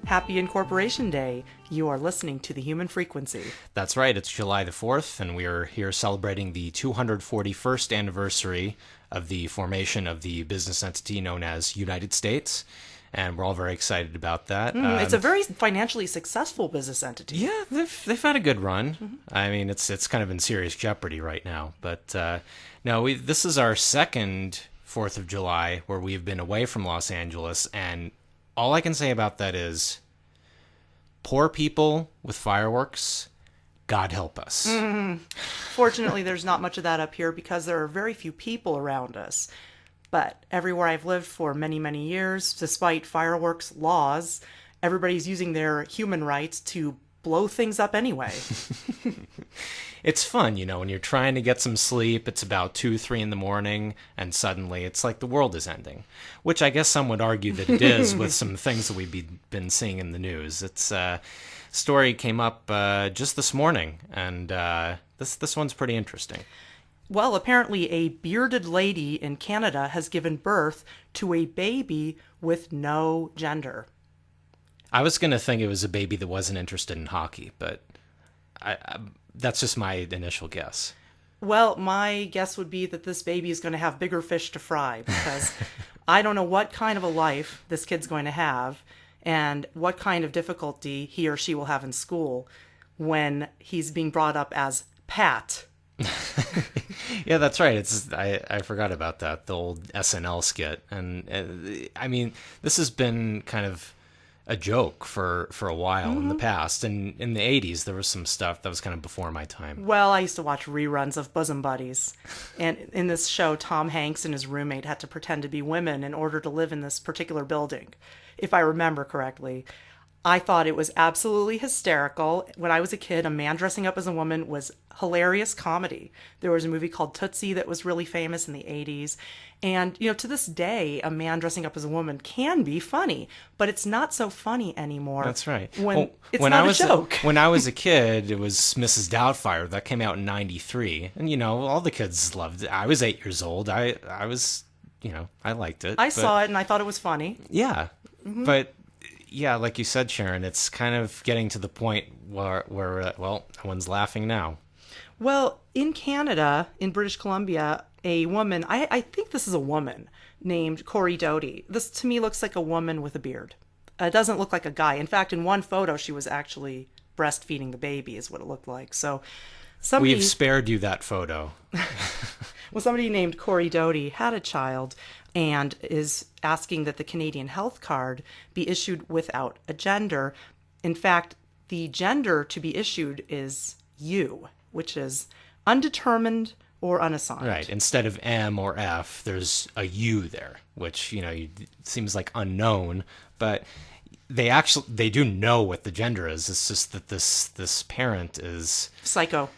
Happy Incorporation Day. You are listening to The Human Frequency. That's right, it's July the 4th, and we are here celebrating the 241st anniversary of the formation of the business entity known as United States, and we're all very excited about that. It's a very financially successful business entity. Yeah, they've had a good run. I mean, it's kind of in serious jeopardy right now, but no, this is our second 4th of July where we've been away from Los Angeles, and all I can say about that is poor people with fireworks, God help us. Fortunately, there's not much of that up here because there are very few people around us. But everywhere I've lived for many, many years, despite fireworks laws, everybody's using their human rights to blow things up anyway. It's fun, when you're trying to get some sleep, it's about 2, 3 in the morning, and suddenly it's like the world is ending. Which I guess some would argue that it is with some things that we've been seeing in the news. It's story came up just this morning, and this one's pretty interesting. Well, apparently a bearded lady in Canada has given birth to a baby with no gender. I was going to think it was a baby that wasn't interested in hockey, but that's just my initial guess. Well, my guess would be that this baby is going to have bigger fish to fry because I don't know what kind of a life this kid's going to have and what kind of difficulty he or she will have in school when he's being brought up as Pat. Yeah, that's right. I forgot about that, the old SNL skit. And I mean, this has been kind of a joke for a while in the past. And in the 80s, there was some stuff that was kind of before my time. Well, I used to watch reruns of Bosom Buddies. And in this show, Tom Hanks and his roommate had to pretend to be women in order to live in this particular building, if I remember correctly. I thought it was absolutely hysterical. When I was a kid, a man dressing up as a woman was hilarious comedy. There was a movie called Tootsie that was really famous in the 80s. And, to this day, a man dressing up as a woman can be funny, but it's not so funny anymore. That's right. It's not a joke. When I was a kid, it was Mrs. Doubtfire. That came out in 93. And, all the kids loved it. I was 8 years old. I was, I liked it. I saw it and I thought it was funny. Yeah. But... yeah, like you said, Sharon, it's kind of getting to the point where everyone's laughing now. Well, in Canada, in British Columbia, a woman, I think this is a woman, named Corey Doty. This, to me, looks like a woman with a beard. It doesn't look like a guy. In fact, in one photo, she was actually breastfeeding the baby, is what it looked like. So we've spared you that photo. Well, somebody named Corey Doty had a child and is asking that the Canadian health card be issued without a gender. In fact, the gender to be issued is U, which is undetermined or unassigned. Right. Instead of M or F, there's a U there, which, seems like unknown, but they do know what the gender is. It's just that this parent is psycho.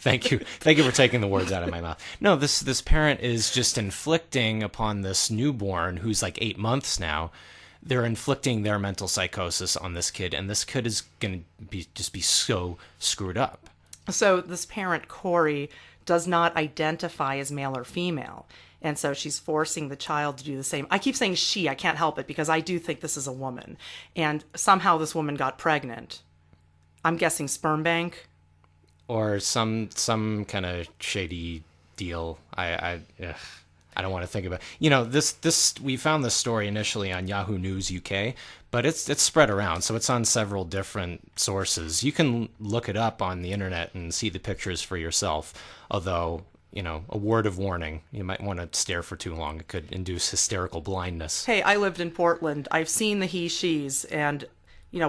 Thank you for taking the words out of my mouth. No, this parent is just inflicting upon this newborn who's like 8 months now. They're inflicting their mental psychosis on this kid, and this kid is going to be so screwed up. So this parent, Corey, does not identify as male or female. And so she's forcing the child to do the same. I keep saying she, I can't help it because I do think this is a woman. And somehow this woman got pregnant. I'm guessing sperm bank. Or some kind of shady deal. I don't want to think about. This we found this story initially on Yahoo News UK, but it's spread around, so it's on several different sources. You can look it up on the internet and see the pictures for yourself. Although, a word of warning: you might want to stare for too long; it could induce hysterical blindness. Hey, I lived in Portland. I've seen the he/she's, and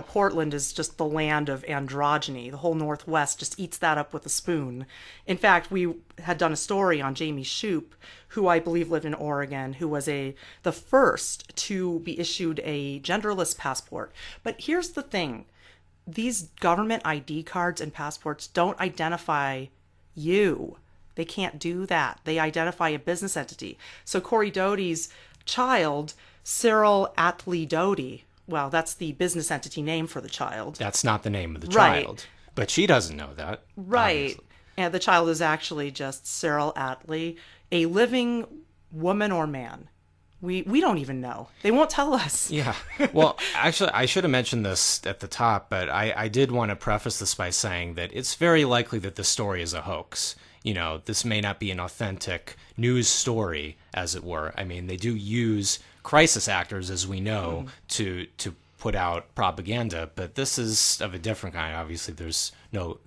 Portland is just the land of androgyny. The whole Northwest just eats that up with a spoon. In fact, we had done a story on Jamie Shoup, who I believe lived in Oregon, who was the first to be issued a genderless passport. But here's the thing. These government ID cards and passports don't identify you. They can't do that. They identify a business entity. So Corey Doty's child, Cyril Atlee Doty, well, that's the business entity name for the child. That's not the name of the Right. child. But she doesn't know that. Right. Obviously. And the child is actually just Cyril Atlee, a living woman or man. We don't even know. They won't tell us. Yeah. Well, actually, I should have mentioned this at the top, but I did want to preface this by saying that it's very likely that this story is a hoax. You know, this may not be an authentic news story, as it were. I mean, they do use crisis actors, as we know, to put out propaganda, but this is of a different kind. Obviously, there's no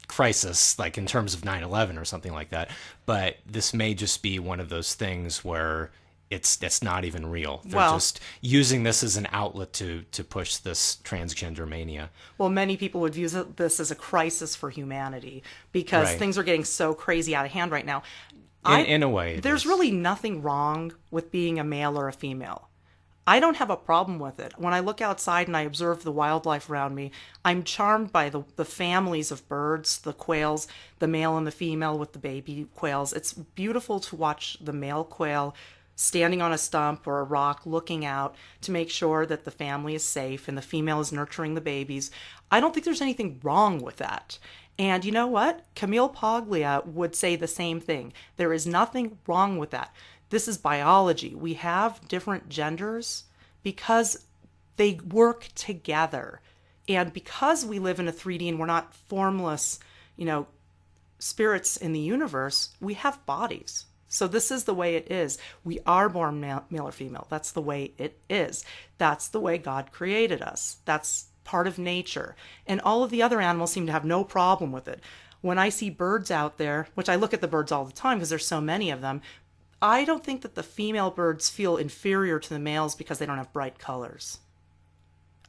crisis like in terms of 9/11 or something like that, but this may just be one of those things where it's not even real. They're just using this as an outlet to push this transgender mania. Well, many people would view this as a crisis for humanity because Right. things are getting so crazy out of hand right now. In a way, it There's is. really nothing wrong with being a male or a female. I don't have a problem with it. When I look outside and I observe the wildlife around me, I'm charmed by the families of birds, the quails, the male and the female with the baby quails. It's beautiful to watch the male quail standing on a stump or a rock looking out to make sure that the family is safe and the female is nurturing the babies. I don't think there's anything wrong with that. And you know what? Camille Paglia would say the same thing. There is nothing wrong with that. This is biology. We have different genders because they work together. And because we live in a 3D and we're not formless, spirits in the universe, we have bodies. So this is the way it is. We are born male or female. That's the way it is. That's the way God created us. That's part of nature. And all of the other animals seem to have no problem with it. When I see birds out there, which I look at the birds all the time because there's so many of them, I don't think that the female birds feel inferior to the males because they don't have bright colors.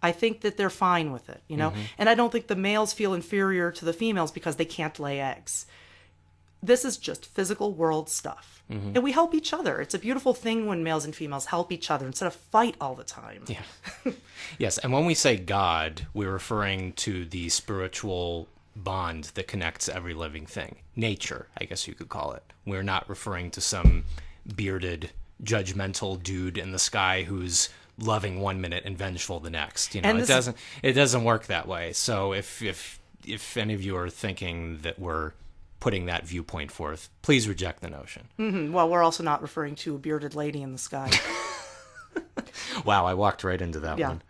I think that they're fine with it, And I don't think the males feel inferior to the females because they can't lay eggs. This is just physical world stuff. And we help each other. It's a beautiful thing when males and females help each other instead of fight all the time. Yeah. Yes, and when we say God, we're referring to the spiritual bond that connects every living thing. Nature, I guess you could call it. We're not referring to some bearded, judgmental dude in the sky who's loving one minute and vengeful the next. And it doesn't work that way. So if any of you are thinking that we're putting that viewpoint forth, please reject the notion. Well, we're also not referring to a bearded lady in the sky. Wow, I walked right into that one.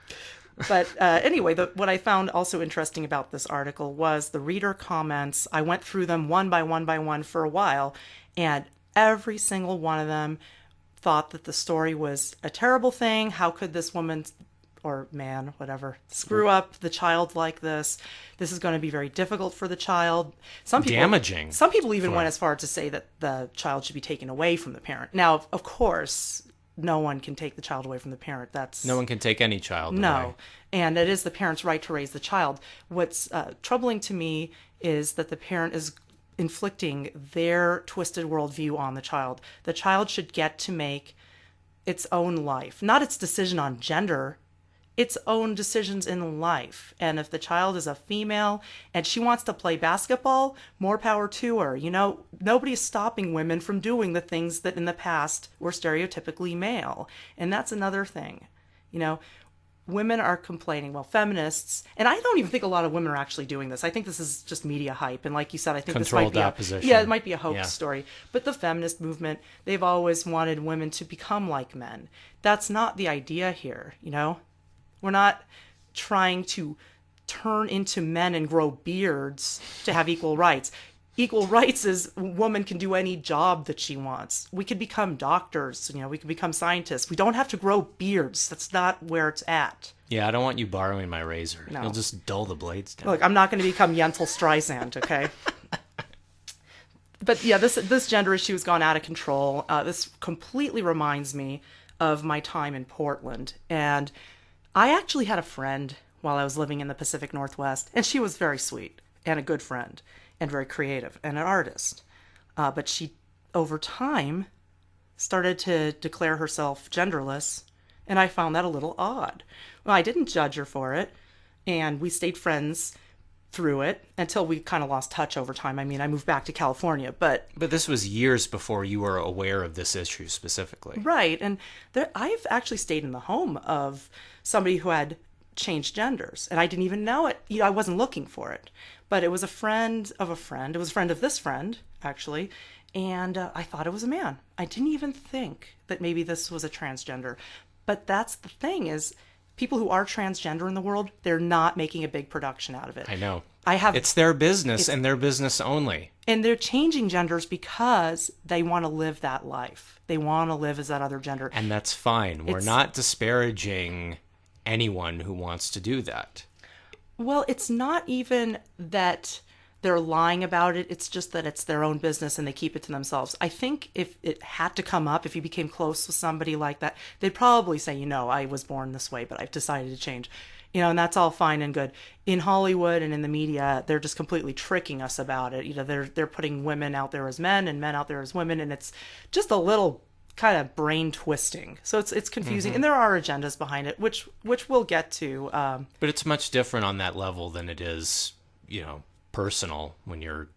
But anyway, what I found also interesting about this article was the reader comments. I went through them one by one for a while, and every single one of them thought that the story was a terrible thing. How could this woman or man, whatever, screw up the child like this? This is going to be very difficult for the child. Damaging. Some people even went as far as to say that the child should be taken away from the parent. Now, of course, no one can take the child away from the parent. No one can take any child away. And it is the parent's right to raise the child. What's troubling to me is that the parent is inflicting their twisted worldview on the child. The child should get to make its own life, not its decision on gender, its own decisions in life. And if the child is a female and she wants to play basketball, more power to her. Nobody's stopping women from doing the things that in the past were stereotypically male. And that's another thing. Women are complaining, feminists, and I don't even think a lot of women are actually doing this. I think this is just media hype. And like you said, I think Controlled this might be opposition. it might be a hoax story. But the feminist movement, they've always wanted women to become like men. That's not the idea here, We're not trying to turn into men and grow beards to have equal rights. Equal rights is a woman can do any job that she wants. We could become doctors, we could become scientists. We don't have to grow beards. That's not where it's at. Yeah, I don't want you borrowing my razor. No. You'll just dull the blades down. Look, I'm not going to become Yentl Streisand, okay? But yeah, this gender issue has gone out of control. This completely reminds me of my time in Portland. And I actually had a friend while I was living in the Pacific Northwest, and she was very sweet and a good friend and very creative and an artist. But she, over time, started to declare herself genderless, and I found that a little odd. Well, I didn't judge her for it, and we stayed friends through it until we kind of lost touch over time. I mean, I moved back to California, but this was years before you were aware of this issue specifically. Right, and I've actually stayed in the home of somebody who had changed genders, and I didn't even know it. I wasn't looking for it, but it was a friend of a friend. It was a friend of this friend, actually, and I thought it was a man. I didn't even think that maybe this was a transgender. But that's the thing is, people who are transgender in the world, they're not making a big production out of it. I know. I have It's their business and their business only. And they're changing genders because they want to live that life. They want to live as that other gender. And that's fine. We're not disparaging anyone who wants to do that. Well, it's not even that they're lying about it. It's just that it's their own business and they keep it to themselves. I think if it had to come up, if you became close with somebody like that, they'd probably say, I was born this way, but I've decided to change. And that's all fine and good. In Hollywood and in the media, they're just completely tricking us about it. They're putting women out there as men and men out there as women, and it's just a little kind of brain twisting. So it's confusing, and there are agendas behind it, which we'll get to. But it's much different on that level than it is, personal when you're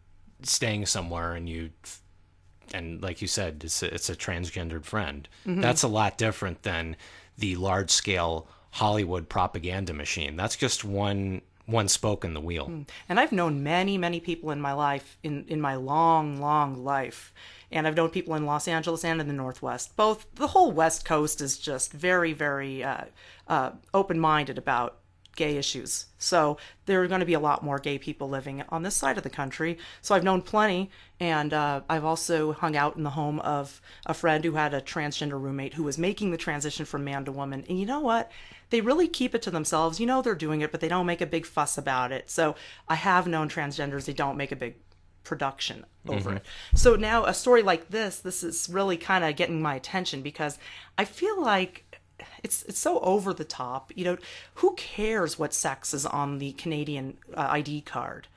staying somewhere and like you said, it's a transgendered friend. That's a lot different than the large scale Hollywood propaganda machine. That's just one spoke in the wheel. And I've known many, many people in my life, in my long, long life. And I've known people in Los Angeles and in the Northwest. Both, the whole West Coast is just very, very open-minded about gay issues. So there are going to be a lot more gay people living on this side of the country. So I've known plenty, and I've also hung out in the home of a friend who had a transgender roommate who was making the transition from man to woman. And you know what? They really keep it to themselves. They're doing it, but they don't make a big fuss about it. So I have known transgenders, they don't make a big production over it. So now a story like this is really kind of getting my attention because I feel like it's so over the top. Who cares what sex is on the Canadian ID card?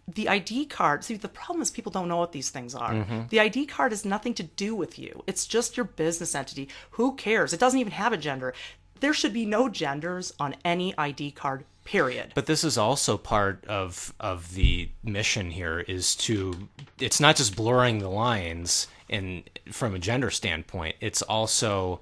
The ID card, see, the problem is people don't know what these things are. The ID card has nothing to do with you. It's just your business entity. Who cares? It doesn't even have a gender. There should be no genders on any ID card, period. But this is also part of the mission here it's not just blurring the lines from a gender standpoint, it's also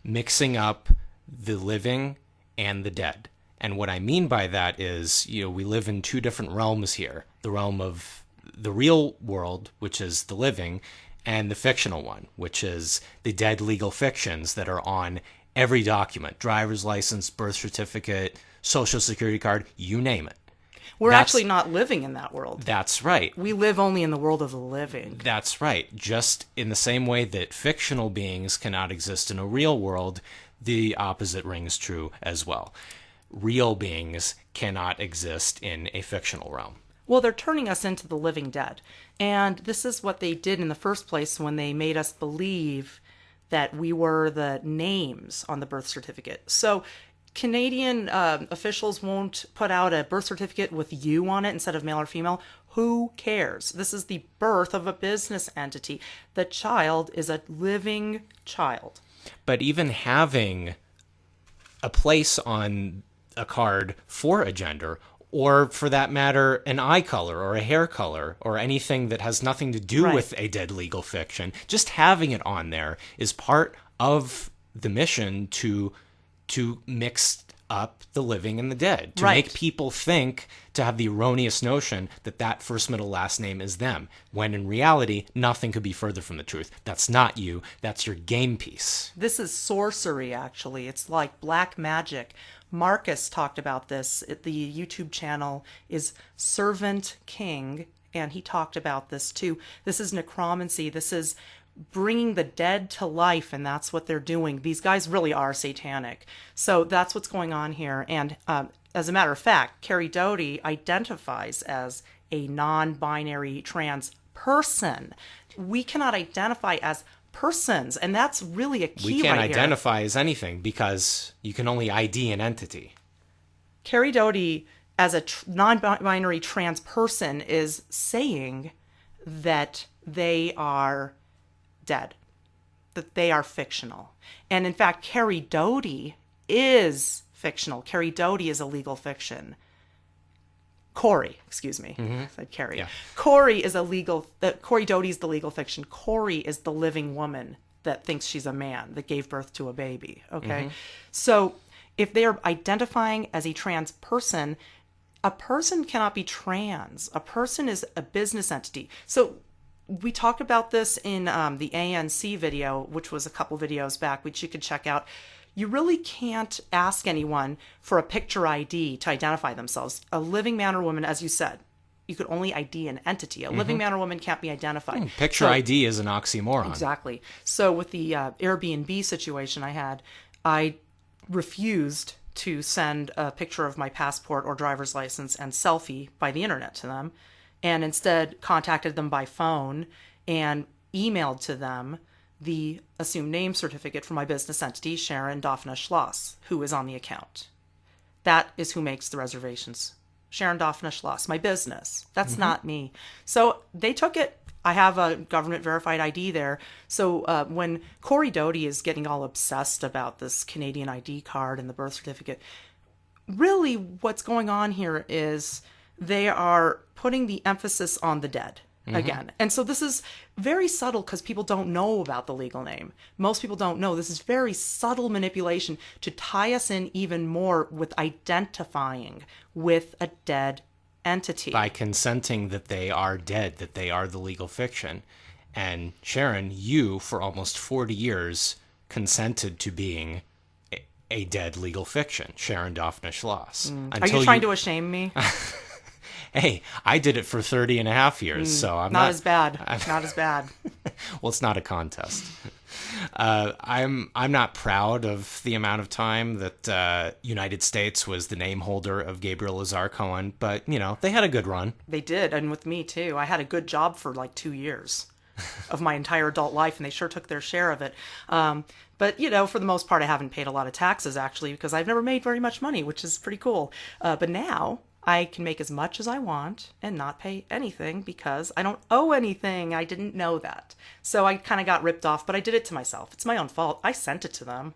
mixing up the living and the dead. And what I mean by that is, we live in two different realms here. The realm of the real world, which is the living, and the fictional one, which is the dead legal fictions that are on every document, driver's license, birth certificate, social security card, you name it. We're actually not living in that world. That's right. We live only in the world of the living. That's right. Just in the same way that fictional beings cannot exist in a real world, the opposite rings true as well. Real beings cannot exist in a fictional realm. Well, they're turning us into the living dead. And this is what they did in the first place when they made us believe that we were the names on the birth certificate. So Canadian officials won't put out a birth certificate with you on it instead of male or female. Who cares? This is the birth of a business entity. The child is a living child. But even having a place on a card for a gender, or for that matter, an eye color or a hair color or anything that has nothing to do with a dead legal fiction, just having it on there is part of the mission to mix up the living and the dead, to make people think, to have the erroneous notion that first, middle, last name is them, when in reality, nothing could be further from the truth. That's not you. That's your game piece. This is sorcery, actually. It's like black magic. Marcus talked about this. The YouTube channel is Servant King, and he talked about this too. This is necromancy. This is bringing the dead to life, and that's what they're doing. These guys really are satanic. So that's what's going on here. And as a matter of fact, Carrie Doty identifies as a non-binary trans person. We cannot identify as persons, and that's really a key. We can't right identify as anything because you can only ID an entity. Carrie Doty, as a non-binary trans person, is saying that they are dead, that they are fictional. And in fact, Carrie Doty is fictional. Carrie Doty is a legal fiction. Corey, excuse me. I said Carrie. Yeah. Corey Doty is the legal fiction. Corey is the living woman that thinks she's a man, that gave birth to a baby. Okay. So if they are identifying as a trans person, a person cannot be trans. A person is a business entity. So we talked about this in the ANC video, which was a couple videos back, which you could check out. You really can't ask anyone for a picture ID to identify themselves. A living man or woman, as you said, you could only ID an entity. A living man or woman can't be identified. Picture ID is an oxymoron. Exactly. So with the Airbnb situation I refused to send a picture of my passport or driver's license and selfie by the internet to them, and instead contacted them by phone and emailed to them the assumed name certificate for my business entity, Sharon Daphne Schloss, who is on the account. That is who makes the reservations. Sharon Daphne Schloss, my business. That's not me. So they took it. I have a government verified ID there. So when Corey Doty is getting all obsessed about this Canadian ID card and the birth certificate, really what's going on here is they are putting the emphasis on the dead again. And so this is very subtle because people don't know about the legal name. Most people don't know. This is very subtle manipulation to tie us in even more with identifying with a dead entity. By consenting that they are dead, that they are the legal fiction. And Sharon, you, for almost 40 years, consented to being a dead legal fiction, Sharon Daphne Schloss. Are you trying to shame me? Hey, I did it for 30 and a half years, so I'm not as bad. Not as bad. Well, it's not a contest. I'm not proud of the amount of time that United States was the name holder of Gabriel Lazar Cohen, but, they had a good run. They did, and with me, too. I had a good job for like 2 years of my entire adult life, and they sure took their share of it. But, for the most part, I haven't paid a lot of taxes, actually, because I've never made very much money, which is pretty cool. But now I can make as much as I want and not pay anything because I don't owe anything. I didn't know that. So I kind of got ripped off, but I did it to myself. It's my own fault. I sent it to them.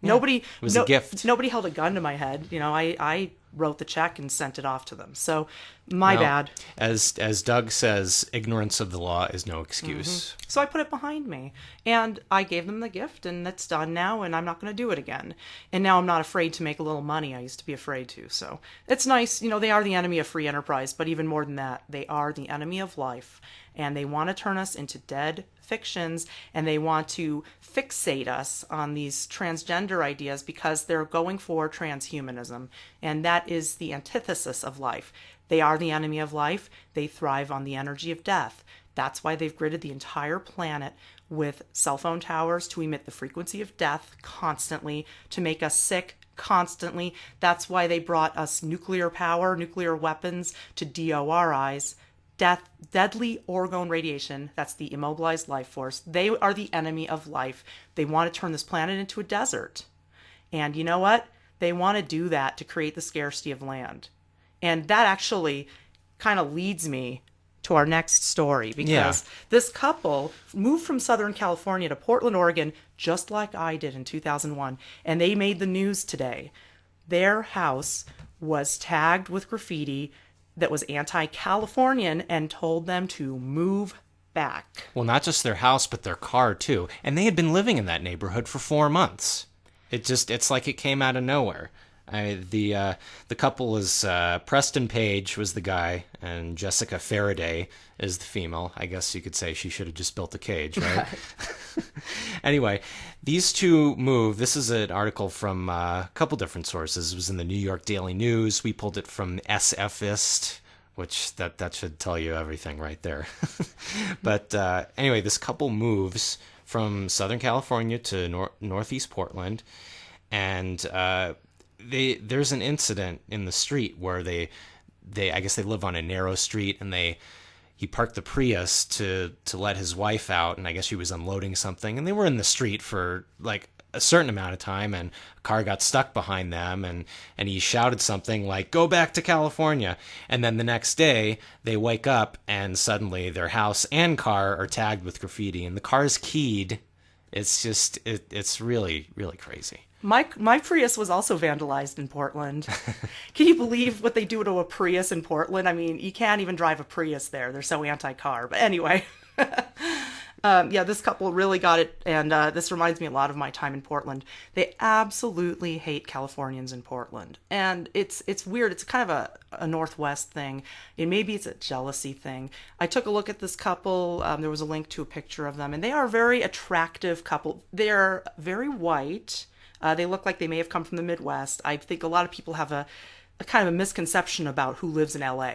Yeah, it was a gift. Nobody held a gun to my head. I wrote the check and sent it off to them. So my bad. As Doug says, ignorance of the law is no excuse. So I put it behind me and I gave them the gift and it's done now and I'm not going to do it again. And now I'm not afraid to make a little money. I used to be afraid to. So it's nice. They are the enemy of free enterprise, but even more than that, they are the enemy of life and they want to turn us into dead fictions and they want to fixate us on these transgender ideas because they're going for transhumanism, and that is the antithesis of life. They are the enemy of life. They thrive on the energy of death. That's why they've gridded the entire planet with cell phone towers to emit the frequency of death constantly, to make us sick constantly. That's why they brought us nuclear power, nuclear weapons to DORIs. Deadly orgone radiation, that's the immobilized life force. They are the enemy of life. They want to turn this planet into a desert. And you know what? They want to do that to create the scarcity of land. And that actually kind of leads me to our next story because this couple moved from Southern California to Portland, Oregon, just like I did in 2001. And they made the news today. Their house was tagged with graffiti that was anti-Californian and told them to move back. Well, not just their house, but their car, too. And they had been living in that neighborhood for 4 months. It's like it came out of nowhere. The couple is Preston Page was the guy, and Jessica Faraday is the female. I guess you could say she should have just built a cage, right? Anyway, these two moved. This is an article from a couple different sources. It was in the New York Daily News. We pulled it from SFist, which that should tell you everything right there. But anyway, this couple moves from Southern California to Northeast Portland, and there's an incident in the street where they I guess they live on a narrow street, and he parked the Prius to let his wife out, and I guess she was unloading something, and they were in the street for like a certain amount of time, and a car got stuck behind them, and he shouted something like, "Go back to California." And then the next day they wake up and suddenly their house and car are tagged with graffiti, and the car's keyed. It's just it's really, really crazy. My Prius was also vandalized in Portland. Can you believe what they do to a Prius in Portland? I mean, you can't even drive a Prius there. They're so anti-car. But anyway, Yeah, this couple really got it, and this reminds me a lot of my time in Portland. They absolutely hate Californians in Portland, and it's weird. It's kind of a Northwest thing, and maybe it's a jealousy thing. I took a look at this couple. There was a link to a picture of them, and they are a very attractive couple. They're very white. They look like they may have come from the Midwest. I think a lot of people have a kind of a misconception about who lives in LA.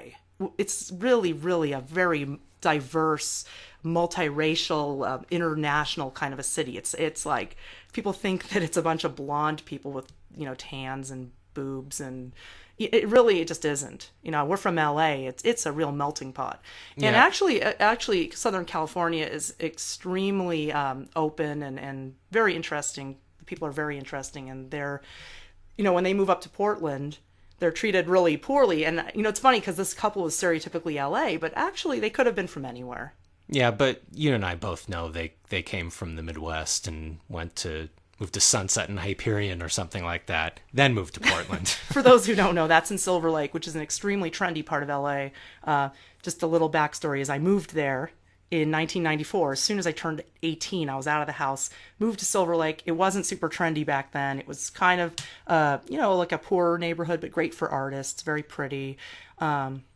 It's really a very diverse, multiracial, international kind of a city. It's like people think that it's a bunch of blonde people with tans and boobs, and it just isn't. We're from LA. It's a real melting pot. And Yeah. actually, Southern California is extremely open and very interesting. People are very interesting, and they're when they move up to Portland, they're treated really poorly. And it's funny because this couple was stereotypically LA, but actually they could have been from anywhere. Yeah, but you and I both know they came from the Midwest and moved to Sunset and Hyperion or something like that, then moved to Portland. For those who don't know, that's in Silver Lake, which is an extremely trendy part of LA. Just a little backstory is I moved there in 1994. As soon as I turned 18, I was out of the house, moved to Silver Lake. It wasn't super trendy back then. It was kind of, like a poorer neighborhood, but great for artists, very pretty,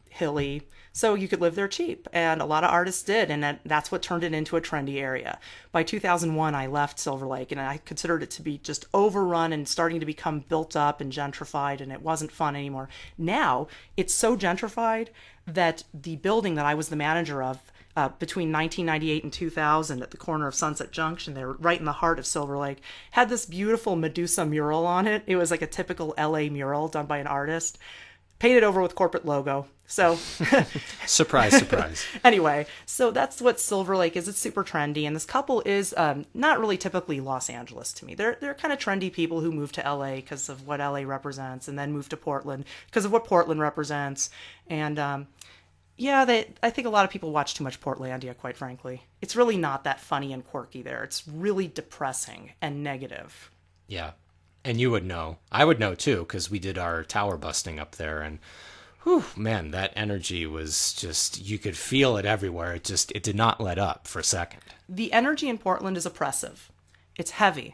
hilly. So you could live there cheap. And a lot of artists did. And that's what turned it into a trendy area. By 2001, I left Silver Lake, and I considered it to be just overrun and starting to become built up and gentrified, and it wasn't fun anymore. Now, it's so gentrified that the building that I was the manager of, between 1998 and 2000 at the corner of Sunset Junction there, right in the heart of Silver Lake, had this beautiful Medusa mural on it. It was like a typical LA mural done by an artist, painted over with corporate logo. So Surprise, surprise. anyway, so that's what Silver Lake is. It's super trendy, and this couple is not really typically Los Angeles to me. They're kind of trendy people who move to LA because of what LA represents, and then move to Portland because of what Portland represents. And yeah, I think a lot of people watch too much Portlandia, quite frankly. It's really not that funny and quirky there. It's really depressing and negative. Yeah. And you would know. I would know too, because we did our tower busting up there, and whew, man, that energy was just, you could feel it everywhere. It did not let up for a second. The energy in Portland is oppressive. It's heavy.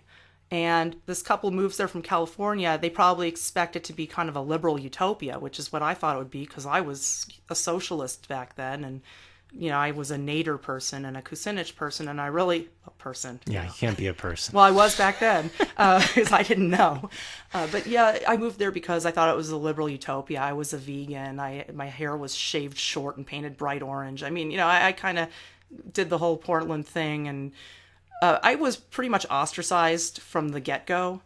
And this couple moves there from California. They probably expect it to be kind of a liberal utopia, which is what I thought it would be because I was a socialist back then. And, I was a Nader person and a Kucinich person, and a person. Yeah, you can't be a person. Well, I was back then because I didn't know. But yeah, I moved there because I thought it was a liberal utopia. I was a vegan. My hair was shaved short and painted bright orange. I mean, I kind of did the whole Portland thing, and I was pretty much ostracized from the get-go.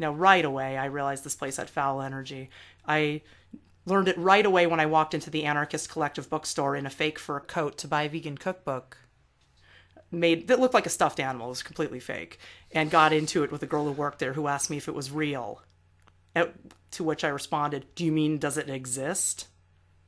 Right away, I realized this place had foul energy. I learned it right away when I walked into the Anarchist Collective bookstore in a fake fur coat to buy a vegan cookbook that looked like a stuffed animal. It was completely fake, and got into it with a girl who worked there who asked me if it was real. To which I responded, "Do you mean does it exist?"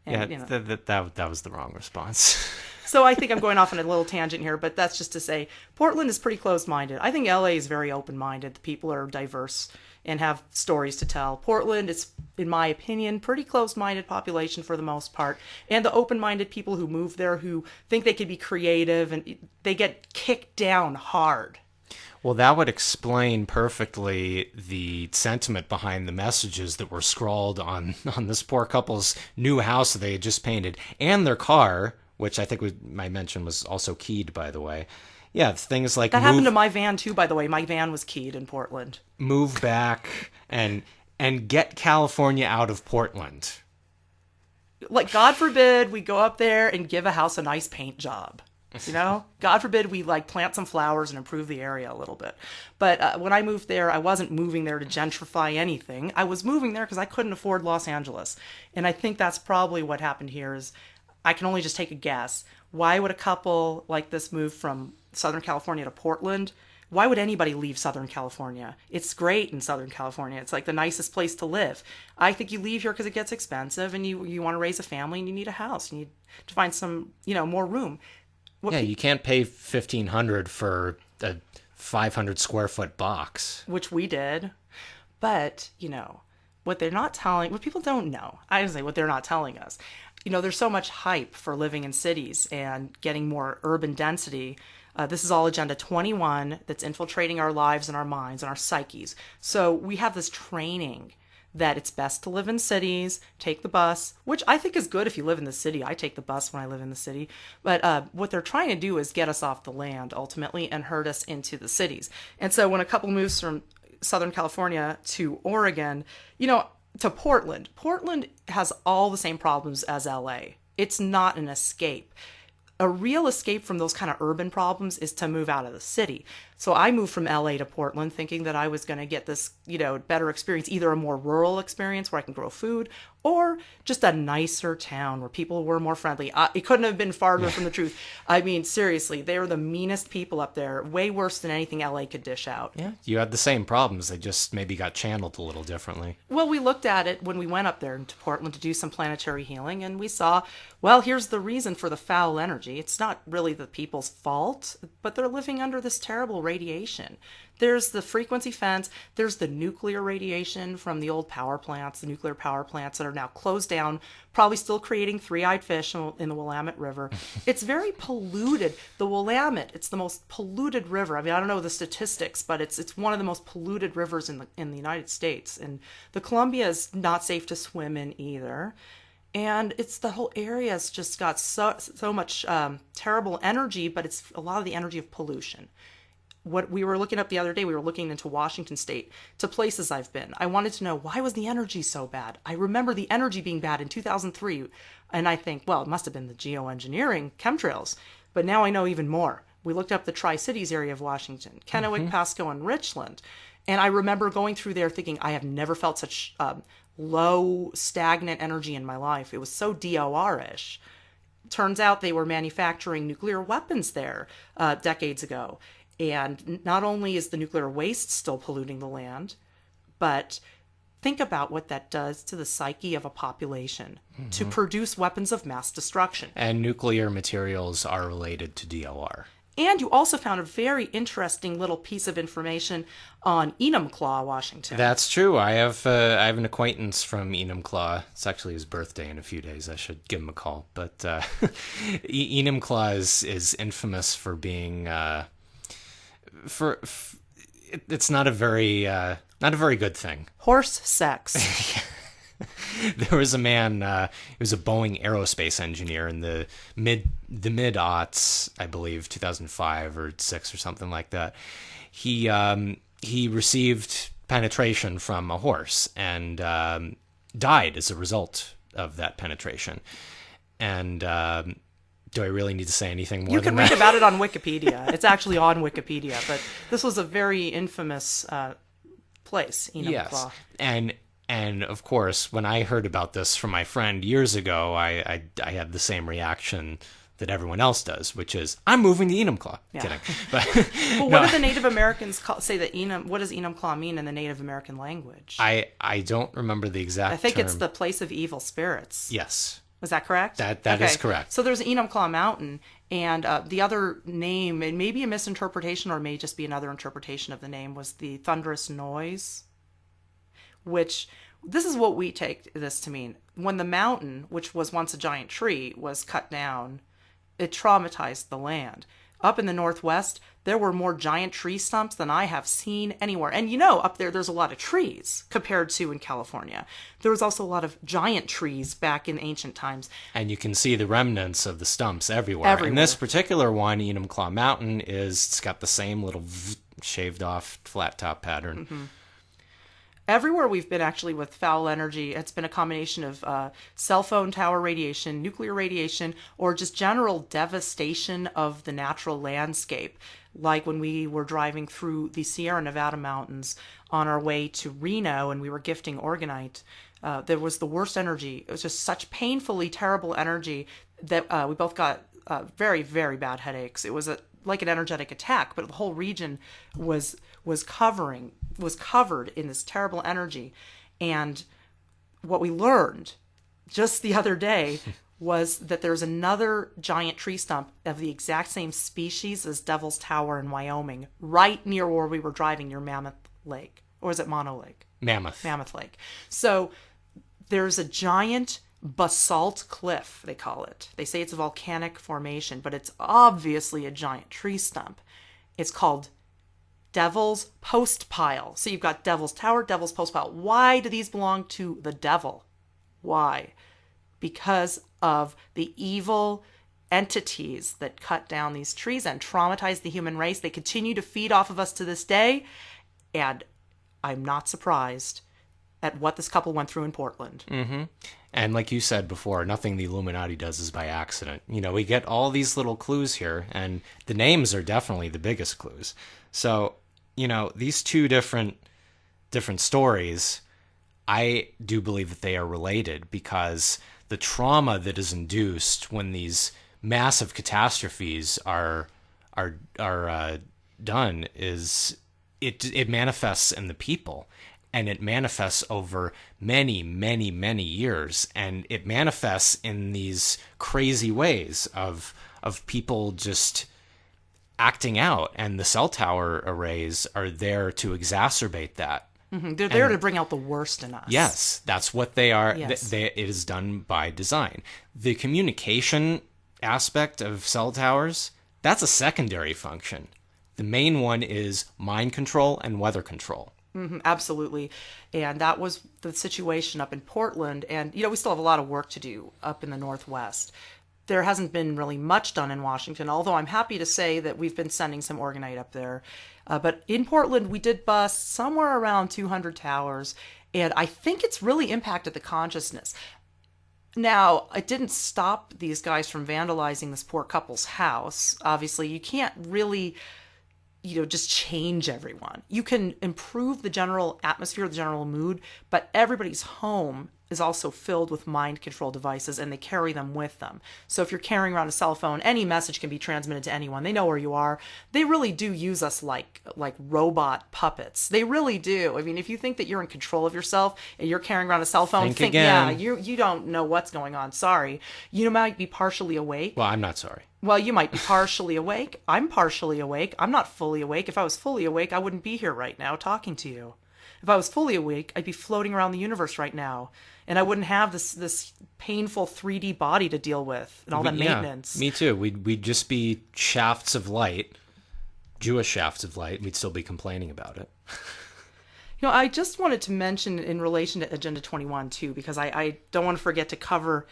And, Yeah, that was the wrong response. So I think I'm going off on a little tangent here, but that's just to say Portland is pretty closed-minded. I think LA is very open-minded. The people are diverse and have stories to tell. Portland is, in my opinion, pretty closed-minded population for the most part. And the open-minded people who move there who think they could be creative, and they get kicked down hard. Well, that would explain perfectly the sentiment behind the messages that were scrawled on this poor couple's new house that they had just painted, and their car, which I think I mentioned was also keyed, by the way. Yeah, things like That happened to my van too, by the way. My van was keyed in Portland. move back and get California out of Portland. Like, God forbid we go up there and give a house a nice paint job. God forbid we plant some flowers and improve the area a little bit. But when I moved there, I wasn't moving there to gentrify anything. I was moving there because I couldn't afford Los Angeles. And I think that's probably what happened here is I can only just take a guess. Why would a couple like this move from Southern California to Portland? Why would anybody leave Southern California? It's great in Southern California. It's like the nicest place to live. I think you leave here because it gets expensive and you want to raise a family and you need a house. You need to find some, more room. Yeah, you can't pay $1,500 for a 500 square foot box. Which we did. But, what people don't know, I would say what they're not telling us. There's so much hype for living in cities and getting more urban density. This is all Agenda 21 that's infiltrating our lives and our minds and our psyches. So we have this training that it's best to live in cities, take the bus, which I think is good if you live in the city. I take the bus when I live in the city. But what they're trying to do is get us off the land ultimately and herd us into the cities. And so when a couple moves from Southern California to Oregon, to Portland, Portland has all the same problems as LA. It's not an escape. A real escape from those kind of urban problems is to move out of the city. So I moved from LA to Portland thinking that I was going to get this, better experience, either a more rural experience where I can grow food or just a nicer town where people were more friendly. It couldn't have been farther from the truth. I mean, seriously, they were the meanest people up there, way worse than anything LA could dish out. Yeah, you had the same problems. They just maybe got channeled a little differently. Well, we looked at it when we went up there to Portland to do some planetary healing, and we saw, well, here's the reason for the foul energy. It's not really the people's fault, but they're living under this terrible radiation. There's the frequency fence, there's the nuclear radiation from the old power plants, the nuclear power plants that are now closed down, probably still creating three-eyed fish in the Willamette River. It's very polluted. The Willamette, it's the most polluted river. I mean, I don't know the statistics, but it's one of the most polluted rivers in the United States. And the Columbia is not safe to swim in either. And it's the whole area's just got so much terrible energy, but it's a lot of the energy of pollution. What we were looking up the other day, we were looking into Washington State, to places I've been. I wanted to know, why was the energy so bad? I remember the energy being bad in 2003, and I think, well, it must have been the geoengineering, chemtrails. But now I know even more. We looked up the Tri-Cities area of Washington, Kennewick, Pasco, and Richland. And I remember going through there thinking, I have never felt such low, stagnant energy in my life. It was so DOR-ish. Turns out they were manufacturing nuclear weapons there decades ago. And not only is the nuclear waste still polluting the land, but think about what that does to the psyche of a population to produce weapons of mass destruction. And nuclear materials are related to DOR. And you also found a very interesting little piece of information on Enumclaw, Washington. That's true. I have an acquaintance from Enumclaw. It's actually his birthday in a few days. I should give him a call. But Enumclaw is infamous for being it's not a very good thing. Horse sex. There was a man, he was a Boeing aerospace engineer in the mid-aughts, I believe, 2005 or 6 or something like that. He received penetration from a horse and died as a result of that penetration. And do I really need to say anything more You than can that? read about it on Wikipedia. It's actually on Wikipedia, but this was a very infamous place, Enumclaw. Yes, and of course, when I heard about this from my friend years ago, I had the same reaction that everyone else does, which is, I'm moving to Enumclaw. Yeah. Kidding. But Well, what do the Native Americans say that what does Enumclaw mean in the Native American language? I don't remember the exact I think term. it's the place of evil spirits. Yes. Was that correct? That is correct. So there's Enumclaw Mountain, and the other name, it may be a misinterpretation or it may just be another interpretation of the name, was the thunderous noise, which, this is what we take this to mean. When the mountain, which was once a giant tree, was cut down, it traumatized the land. Up in the Northwest, there were more giant tree stumps than I have seen anywhere. And up there's a lot of trees compared to in California. There was also a lot of giant trees back in ancient times. And you can see the remnants of the stumps everywhere. And this particular one, Enumclaw Mountain, it's got the same little shaved off flat top pattern. Mm-hmm. Everywhere we've been actually with foul energy, it's been a combination of cell phone tower radiation, nuclear radiation, or just general devastation of the natural landscape. Like when we were driving through the Sierra Nevada mountains on our way to Reno and we were gifting orgonite, there was the worst energy. It was just such painfully terrible energy that we both got very, very bad headaches. It was like an energetic attack, but the whole region was covered in this terrible energy. And what we learned just the other day was that there's another giant tree stump of the exact same species as Devil's Tower in Wyoming, right near where we were driving, near Mammoth Lake. Or is it Mono Lake? Mammoth Lake. So there's a giant basalt cliff, they call it. They say it's a volcanic formation, but it's obviously a giant tree stump. It's called Devil's Post Pile. So you've got Devil's Tower, Devil's Post Pile. Why do these belong to the devil? Why? Because of the evil entities that cut down these trees and traumatize the human race. They continue to feed off of us to this day. And I'm not surprised at what this couple went through in Portland. And like you said before, nothing the Illuminati does is by accident. You know, we get all these little clues here, and the names are definitely the biggest clues. So, you know, these two different stories, I do believe that they are related, because the trauma that is induced when these massive catastrophes are done is it manifests in the people. And it manifests over many, many, many years. And it manifests in these crazy ways of people just acting out. And the cell tower arrays are there to exacerbate that. They're there to bring out the worst in us. Yes, that's what they are. Yes. It is done by design. The communication aspect of cell towers, that's a secondary function. The main one is mind control and weather control. Absolutely. And that was the situation up in Portland. And, you know, we still have a lot of work to do up in the Northwest. There hasn't been really much done in Washington, although I'm happy to say that we've been sending some Orgonite up there. But in Portland, we did bust somewhere around 200 towers. And I think it's really impacted the consciousness. Now, it didn't stop these guys from vandalizing this poor couple's house. Obviously, you can't really, you know, just change everyone. You can improve the general atmosphere, the general mood, but everybody's home is also filled with mind control devices, and they carry them with them. So if you're carrying around a cell phone, any message can be transmitted to anyone. They know where you are. They really do use us like robot puppets. They really do. I mean, if you think that you're in control of yourself and you're carrying around a cell phone, Think again. yeah, you don't know what's going on. Sorry. You might be partially awake. Well, I'm not sorry. Well, you might be partially awake. I'm partially awake. I'm not fully awake. If I was fully awake, I wouldn't be here right now talking to you. If I was fully awake, I'd be floating around the universe right now. And I wouldn't have this painful 3D body to deal with and all that maintenance. Me too. We'd just be shafts of light, Jewish shafts of light. We'd still be complaining about it. You know, I just wanted to mention in relation to Agenda 21 too, because I don't want to forget to cover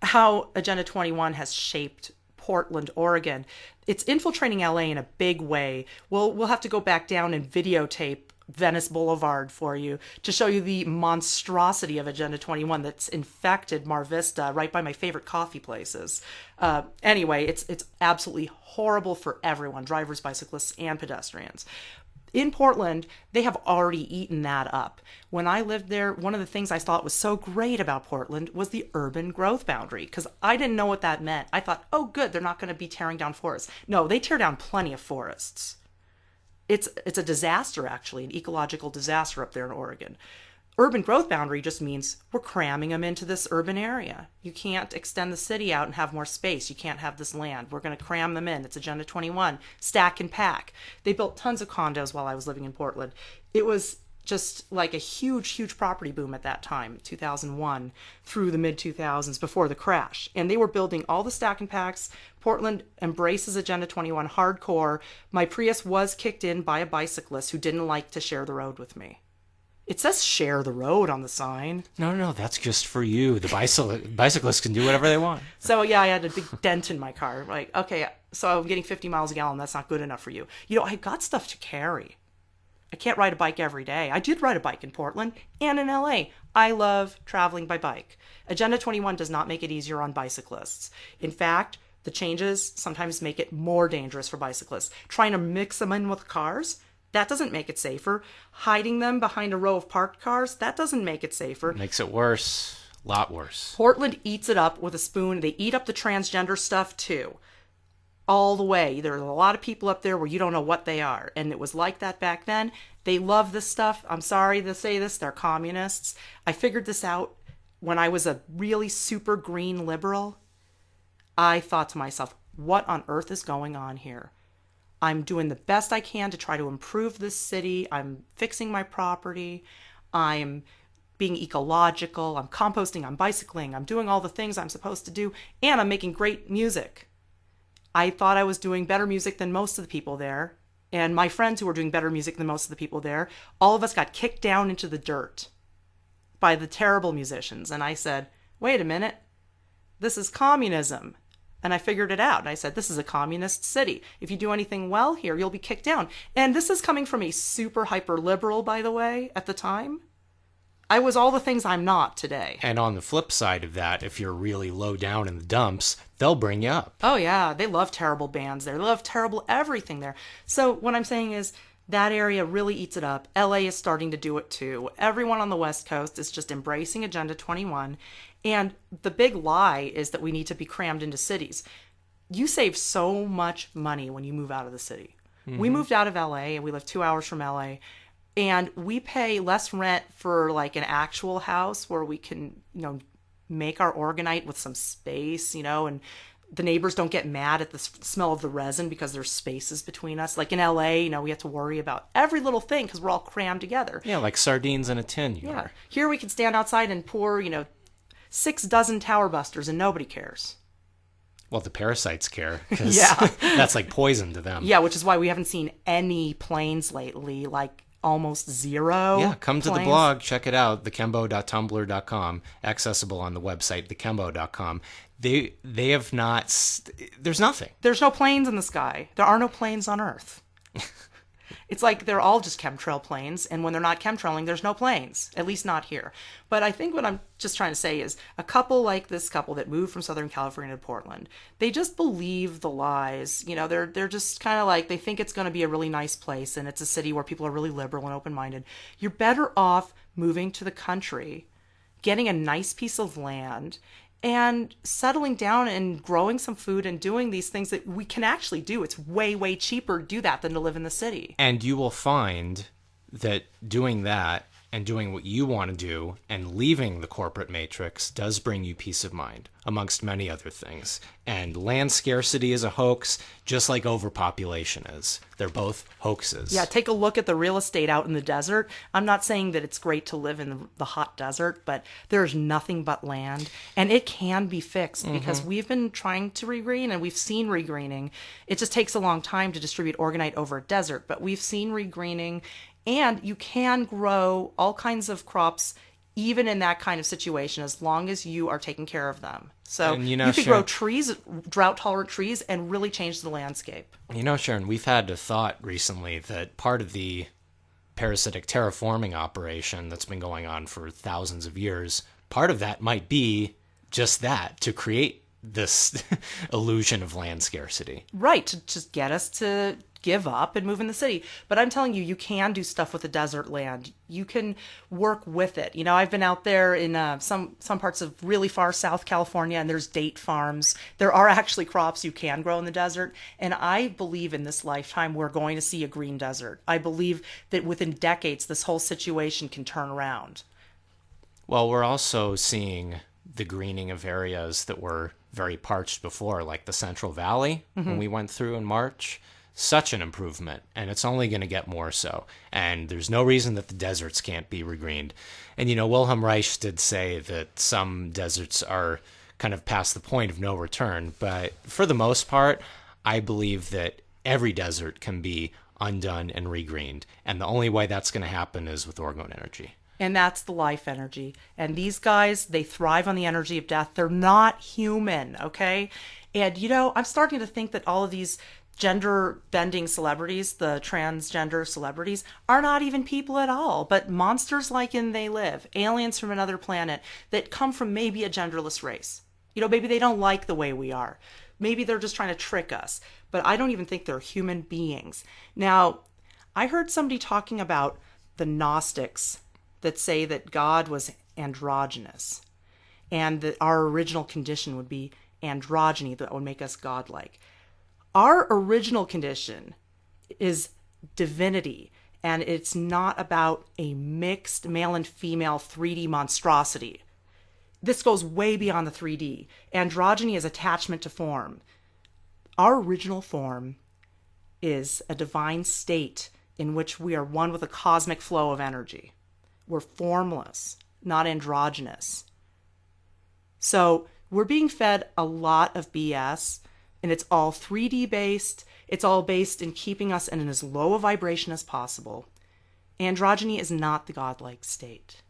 how Agenda 21 has shaped Portland, Oregon. It's infiltrating LA in a big way. We'll have to go back down and videotape Venice Boulevard for you to show you the monstrosity of Agenda 21 that's infected Mar Vista, right by my favorite coffee places. Anyway, it's absolutely horrible for everyone, drivers, bicyclists, and pedestrians. In Portland, they have already eaten that up. When I lived there, one of the things I thought was so great about Portland was the urban growth boundary, because I didn't know what that meant. I thought, oh, good, they're not going to be tearing down forests. No, they tear down plenty of forests. It's a disaster, actually, an ecological disaster up there in Oregon. Urban growth boundary just means we're cramming them into this urban area. You can't extend the city out and have more space. You can't have this land. We're going to cram them in. It's Agenda 21. Stack and pack. They built tons of condos while I was living in Portland. It was just like a huge, huge property boom at that time, 2001 through the mid-2000s before the crash. And they were building all the stack and packs. Portland embraces Agenda 21 hardcore. My Prius was kicked in by a bicyclist who didn't like to share the road with me. It says share the road on the sign. No, that's just for you. The bicyclists can do whatever they want. So yeah, I had a big dent in my car. Like, okay, so I'm getting 50 miles a gallon. That's not good enough for you. You know, I got stuff to carry. I can't ride a bike every day. I did ride a bike in Portland and in LA. I love traveling by bike. Agenda 21 does not make it easier on bicyclists. In fact, the changes sometimes make it more dangerous for bicyclists. Trying to mix them in with cars, that doesn't make it safer. Hiding them behind a row of parked cars, that doesn't make it safer. Makes it worse. A lot worse. Portland eats it up with a spoon. They eat up the transgender stuff too. All the way. There are a lot of people up there where you don't know what they are. And it was like that back then. They love this stuff. I'm sorry to say this. They're communists. I figured this out when I was a really super green liberal. I thought to myself, what on earth is going on here? I'm doing the best I can to try to improve this city. I'm fixing my property. I'm being ecological, I'm composting, I'm bicycling, I'm doing all the things I'm supposed to do, and I'm making great music. I thought I was doing better music than most of the people there. And my friends who were doing better music than most of the people there, all of us got kicked down into the dirt by the terrible musicians. And I said, wait a minute, this is communism. And I figured it out. And I said, this is a communist city. If you do anything well here, you'll be kicked down. And this is coming from a super hyper liberal, by the way, at the time. I was all the things I'm not today. And on the flip side of that, if you're really low down in the dumps, they'll bring you up. Oh, yeah. They love terrible bands there. They love terrible everything there. So what I'm saying is that area really eats it up. LA is starting to do it too. Everyone on the West Coast is just embracing Agenda 21. And the big lie is that we need to be crammed into cities. You save so much money when you move out of the city. Mm-hmm. We moved out of LA and we live 2 hours from LA. And we pay less rent for like an actual house where we can, make our orgonite with some space, and the neighbors don't get mad at the smell of the resin because there's spaces between us. Like in LA, we have to worry about every little thing because we're all crammed together. Yeah, like sardines in a tin. You are. Here we can stand outside and pour, 6 dozen tower busters and nobody cares. Well, the parasites care. 'Cause yeah. That's like poison to them. Yeah, which is why we haven't seen any planes lately, like almost zero. Yeah, come to the blog, check it out, thekembo.tumblr.com, accessible on the website, thekembo.com. They have not, there's nothing. There's no planes in the sky. There are no planes on Earth. It's like they're all just chemtrail planes, and when they're not chemtrailing, there's no planes, at least not here. But I think what I'm just trying to say is a couple like this couple that moved from Southern California to Portland, they just believe the lies. They're just kind of like, they think it's going to be a really nice place, and it's a city where people are really liberal and open-minded. You're better off moving to the country, getting a nice piece of land, and settling down and growing some food and doing these things that we can actually do. It's way, way cheaper to do that than to live in the city. And you will find that doing that and doing what you want to do and leaving the corporate matrix does bring you peace of mind, amongst many other things. And land scarcity is a hoax, just like overpopulation is. They're both hoaxes. Yeah, take a look at the real estate out in the desert. I'm not saying that it's great to live in the hot desert, but there's nothing but land. And it can be fixed because we've been trying to regreen and we've seen regreening. It just takes a long time to distribute orgonite over a desert, but we've seen regreening. And you can grow all kinds of crops even in that kind of situation as long as you are taking care of them. So you could grow trees, drought-tolerant trees, and really change the landscape. Sharon, we've had a thought recently that part of the parasitic terraforming operation that's been going on for thousands of years, part of that might be just that, to create this illusion of land scarcity. Right, to just get us to give up and move in the city. But I'm telling you, you can do stuff with the desert land. You can work with it. I've been out there in some parts of really far South California, and there's date farms. There are actually crops you can grow in the desert. And I believe in this lifetime we're going to see a green desert. I believe that within decades this whole situation can turn around. Well, we're also seeing the greening of areas that were very parched before, like the Central Valley when we went through in March. Such an improvement, and it's only going to get more so. And there's no reason that the deserts can't be regreened. And, Wilhelm Reich did say that some deserts are kind of past the point of no return. But for the most part, I believe that every desert can be undone and regreened. And the only way that's going to happen is with orgone energy. And that's the life energy. And these guys, they thrive on the energy of death. They're not human, okay? And, I'm starting to think that all of these gender-bending celebrities, the transgender celebrities, are not even people at all, but monsters like in They Live, aliens from another planet that come from maybe a genderless race. Maybe they don't like the way we are. Maybe they're just trying to trick us, but I don't even think they're human beings. Now, I heard somebody talking about the Gnostics that say that God was androgynous and that our original condition would be androgyny that would make us godlike. Our original condition is divinity, and it's not about a mixed male and female 3D monstrosity. This goes way beyond the 3D. Androgyny is attachment to form. Our original form is a divine state in which we are one with a cosmic flow of energy. We're formless. not androgynous. So we're being fed a lot of BS, and it's all 3D based. It's all based in keeping us in as low a vibration as possible. Androgyny is not the godlike state.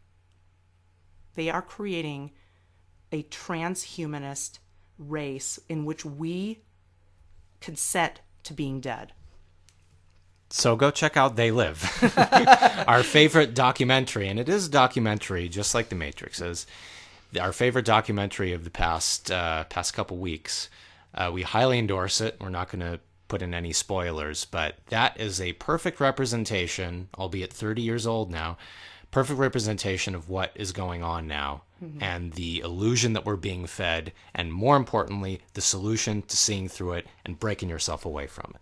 They are creating a transhumanist race in which we consent to being dead. So go check out They Live, our favorite documentary, and it is a documentary, just like The Matrix is. Our favorite documentary of the past couple weeks. We highly endorse it. We're not going to put in any spoilers, but that is a perfect representation, albeit 30 years old now, perfect representation of what is going on now, and the illusion that we're being fed, and more importantly, the solution to seeing through it and breaking yourself away from it.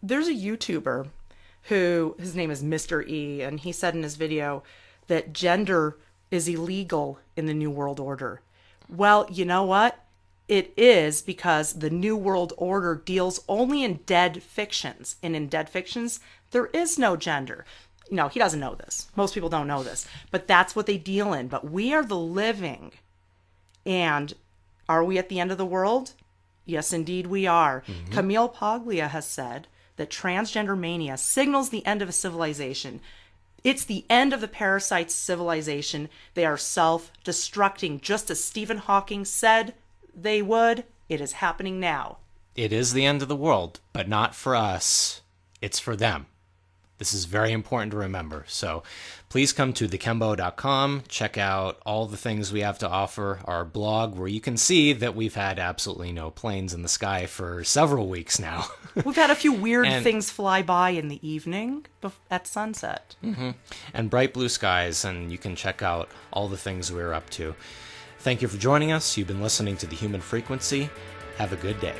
There's a YouTuber who, his name is Mr. E, and he said in his video that gender is illegal in the New World Order. Well, you know what? It is, because the New World Order deals only in dead fictions. And in dead fictions, there is no gender. You know, he doesn't know this. Most people don't know this. But that's what they deal in. But we are the living. And are we at the end of the world? Yes, indeed we are. Camille Paglia has said that transgender mania signals the end of a civilization. It's the end of the parasites' civilization. They are self-destructing, just as Stephen Hawking said they would. It is happening now. It is the end of the world, but not for us. It's for them. This is very important to remember. So please come to thekembo.com, check out all the things we have to offer, our blog, where you can see that we've had absolutely no planes in the sky for several weeks now. We've had a few weird things fly by in the evening at sunset. And bright blue skies, and you can check out all the things we're up to. Thank you for joining us. You've been listening to The Human Frequency. Have a good day.